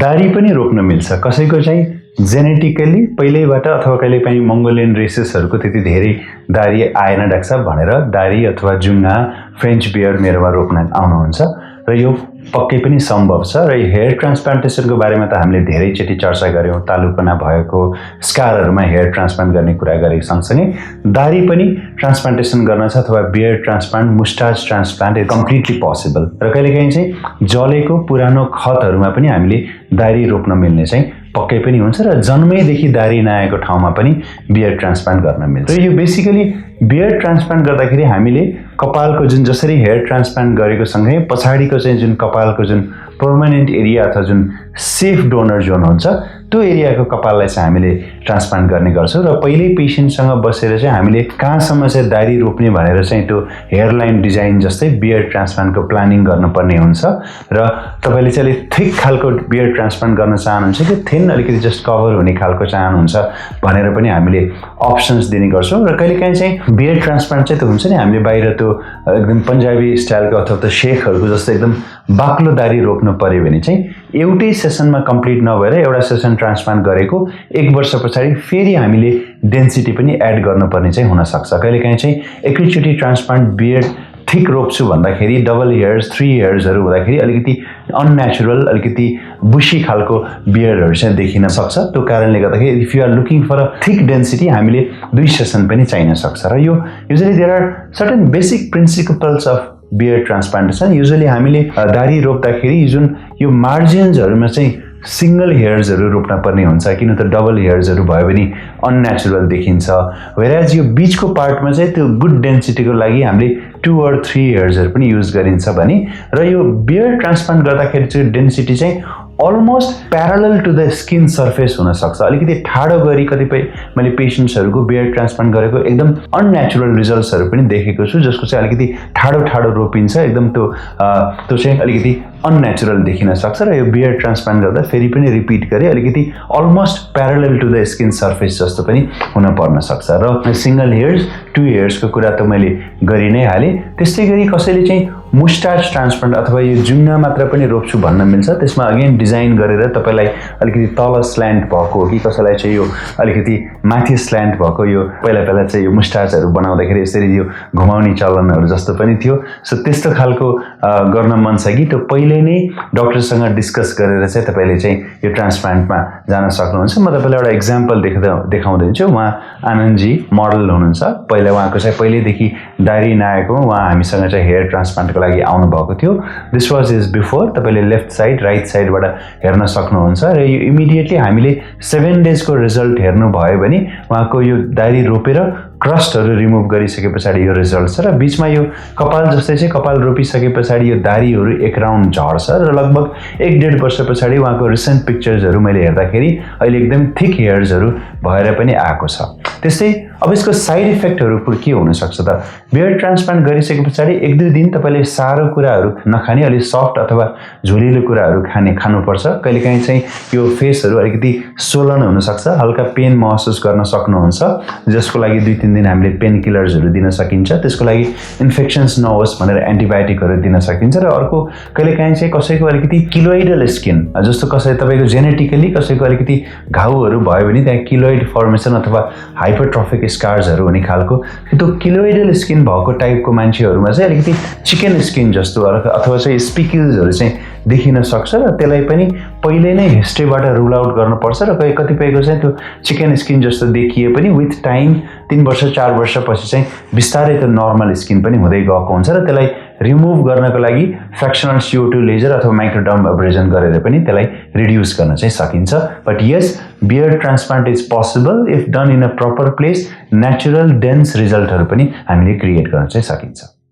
दारी पनि रोप्न मिल्छ। कसैको चाहिँ जेनेटिकली पहिल्यैबाट अथवा कहिलेकाहीँ मङ्गोलियन रेसेसहरूको त्यति धेरै दारी आएन डाक्टर साहब भनेर दारी अथवा जुङ्गा फ्रेन्च बियर्ड मेरोमा रोप्न आउनुहुन्छ र यो पक्कै पनि सम्भव छ। र हेयर ट्रान्सप्लान्टेसनको बारेमा त हामीले धेरैचोटि चर्चा गऱ्यौँ। तालुपना भएको स्कारहरूमा हेयर ट्रान्सप्लान्ट गर्ने कुरा गरेको सँगसँगै दारी पनि ट्रान्सप्लान्टेसन गर्न छ अथवा beard transplant moustache transplant is completely possible. र कहिलेकाहीँ चाहिँ जलेको पुरानो खतहरूमा पनि हामीले दारी रोप्न मिल्ने चाहिँ पक्कै पनि हुन्छ र जन्मैदेखि दारी नआएको ठाउँमा पनि बियर्ड ट्रान्सप्लान्ट गर्न मिल्छ। र यो बेसिकली बियर्ड ट्रान्सप्लान्ट गर्दाखेरि हामीले कपालको जुन जसरी हेयर ट्रान्सप्लान्ट गरेको सँगै पछाडिको चाहिँ जुन कपालको जुन पर्मानेन्ट एरिया अथवा जुन सेफ डोनर जोन हुन्छ त्यो एरियाको कपाललाई चाहिँ हामीले ट्रान्सप्लान्ट गर्ने गर्छौँ। र पहिल्यै पेसेन्टसँग बसेर चाहिँ हामीले कहाँसम्म चाहिँ दारी रोप्ने भनेर चाहिँ त्यो हेयरलाइन डिजाइन जस्तै बियर्ड ट्रान्सप्लान्टको प्लानिङ गर्नुपर्ने हुन्छ। र तपाईँले चाहिँ अलिक थिक खालको बियर्ड ट्रान्सप्लान्ट गर्न चाहनुहुन्छ कि थिन अलिकति जस्ट कभर हुने खालको चाहनुहुन्छ भनेर पनि हामीले अप्सन्स दिने गर्छौँ। र कहिलेकाहीँ चाहिँ बियर्ड ट्रान्सप्लान्ट चाहिँ त हुन्छ नि हामीले बाहिर त्यो एकदम पन्जाबी स्टाइलको अथवा त शेखहरूको जस्तो एकदम बाक्लो दारी रोप्नु पर्यो भने चाहिँ एउटै सेसनमा कम्प्लिट नभएर एउटा सेसन ट्रान्सप्लान्ट गरेको 1 वर्ष पछाडि फेरि हामीले डेन्सिटी पनि एड गर्नुपर्ने चाहिँ हुनसक्छ। कहिलेकाहीँ चाहिँ एकैचोटि ट्रान्सप्लान्ट बियर्ड थिक रोप्छु भन्दाखेरि डबल हेयर्स 3 हेयर्सहरू हुँदाखेरि अलिकति अननेचुरल अलिकति बुशी खालको बियर्डहरू चाहिँ देखिन सक्छ। त्यो कारणले गर्दाखेरि if you are looking for a thick density हामीले 2 सेसन पनि चाहिन सक्छ। र यो usually there are certain basic principles of beard transplantation. Usually हामीले दारी रोप्दाखेरि जुन यो मार्जिन्सहरूमा चाहिँ सिंगल हेयर्सहरू रोप्न पर्ने हुन्छ, किन त डबल हेयर्सहरू भयो भने अननेचुरल देखिन्छ। वेयरएज यो बीचको पार्टमा चाहिँ त्यो गुड डेन्सिटीको लागि हामीले 2 or 3 हेयर्सहरू पनि युज गरिन्छ भने र यो बियर्ड ट्रान्सप्लान्ट गर्दाखेरि चाहिँ डेन्सिटी चाहिँ almost parallel to the skin surface हुनसक्छ। अलिकति ठाडो गरी कतिपय मैले पेसेन्ट्सहरूको बियर्ड ट्रान्सप्लान्ट गरेको एकदम अननेचुरल रिजल्ट्सहरू पनि देखेको छु, जसको चाहिँ अलिकति ठाडो रोपिन्छ, एकदम त्यो चाहिँ अलिकति अननेचुरल देखिन सक्छ। र यो बियर्ड ट्रान्सप्लान्ट गर्दा फेरि पनि रिपिट गरे अलिकति almost parallel to the skin surface जस्तो पनि हुन पर्न सक्छ। र सिंगल हेयर्स 2 हेयर्सको कुरा त मैले गरि नै हालेँ। त्यस्तै गरी कसैले चाहिँ मुस्टाच ट्रान्सप्लान्ट अथवा यो जुङ्गा मात्र पनि रोप्छु भन्न मिल्छ। त्यसमा अगेन डिजाइन गरेर तपाईँलाई अलिकति तल स्ल्यान्ट भएको हो कि कसैलाई चाहिँ यो अलिकति माथि स्ल्यान्ट भएको, यो पहिला चाहिँ यो मुस्टाचहरू बनाउँदाखेरि यसरी यो घुमाउने चलनहरू जस्तो पनि थियो। सो त्यस्तो खालको गर्न मन छ कि त्यो पहिले नै डक्टरसँग डिस्कस गरेर चाहिँ तपाईँले चाहिँ यो ट्रान्सप्लान्टमा जान सक्नुहुन्छ। म तपाईँलाई एउटा इक्जाम्पल देखाउँदैछु। उहाँ आनन्दजी मोडल हुनुहुन्छ। पहिला उहाँको चाहिँ पहिल्यैदेखि दारी नआएको उहाँ हामीसँग चाहिँ हेयर ट्रान्सप्लान्टको लागि आउनु भएको थियो। This was is before. तपाईँले लेफ्ट साइड राइट साइडबाट हेर्न सक्नुहुन्छ। र यो इमिडिएटली हामीले 7 डेजको रिजल्ट हेर्नु भयो भने उहाँको यो दारी रोपेर क्रस्टहरू रिमुभ गरिसके पछाडि यो रिजल्ट छ। र बिचमा यो कपाल जस्तै चाहिँ कपाल रोपिसके पछाडि यो दारीहरू एक राउन्ड झर्छ र लगभग 1-1.5 वर्ष पछाडि उहाँको रिसेन्ट पिक्चर्सहरू मैले हेर्दाखेरि अहिले एकदम थिक हेयर्सहरू भएर पनि आएको छ। त्यस्तै अब यसको साइड इफेक्टहरू के हुनसक्छ त? बियर्ड ट्रान्सप्लान्ट गरिसके पछाडि 1-2 दिन तपाईँले सारो कुराहरू नखाने, अलिक सफ्ट अथवा झोलिलो कुराहरू खानुपर्छ। कहिलेकाहीँ चाहिँ यो फेसहरू अलिकति सोलन हुनसक्छ, हल्का पेन महसुस गर्न सक्नुहुन्छ, जसको लागि 2-3 दिन हामीले पेन किलर्सहरू दिन सकिन्छ। त्यसको लागि इन्फेक्सन्स नहोस् भनेर एन्टिबायोटिकहरू दिन सकिन्छ। र अर्को कहिलेकाहीँ चाहिँ कसैको अलिकति किलोइडल स्किन, जस्तो कसै तपाईँको जेनेटिकली कसैको अलिकति घाउहरू भयो भने त्यहाँ किलोइड फर्मेसन अथवा हाइपरट्रोफिक स्कार्सहरू हुने खालको, त्यो किलोइडल स्किन भएको टाइपको मान्छेहरूमा चाहिँ अलिकति चिकन स्किन जस्तो अथवा चाहिँ स्पिकल्सहरू चाहिँ देखिन सक्छ। र त्यसलाई पनि पहिले नै हिस्ट्रीबाट रुल आउट गर्नुपर्छ। र कतिपयको चाहिँ त्यो चिकन स्किन जस्तो देखिए पनि विथ टाइम 3 वर्ष 4 वर्षपछि चाहिँ बिस्तारै त्यो नर्मल स्किन पनि हुँदै गएको हुन्छ। र त्यसलाई रिमुभ गर्नको लागि फ्र्याक्सनल CO2 लेजर अथवा माइक्रोडर्म एब्रेजन गरेर पनि त्यसलाई रिड्युस गर्न चाहिँ सकिन्छ। But yes, beard transplant is possible if done in a proper place. Natural dense रिजल्टहरू पनि हामीले क्रिएट गर्न चाहिँ सकिन्छ।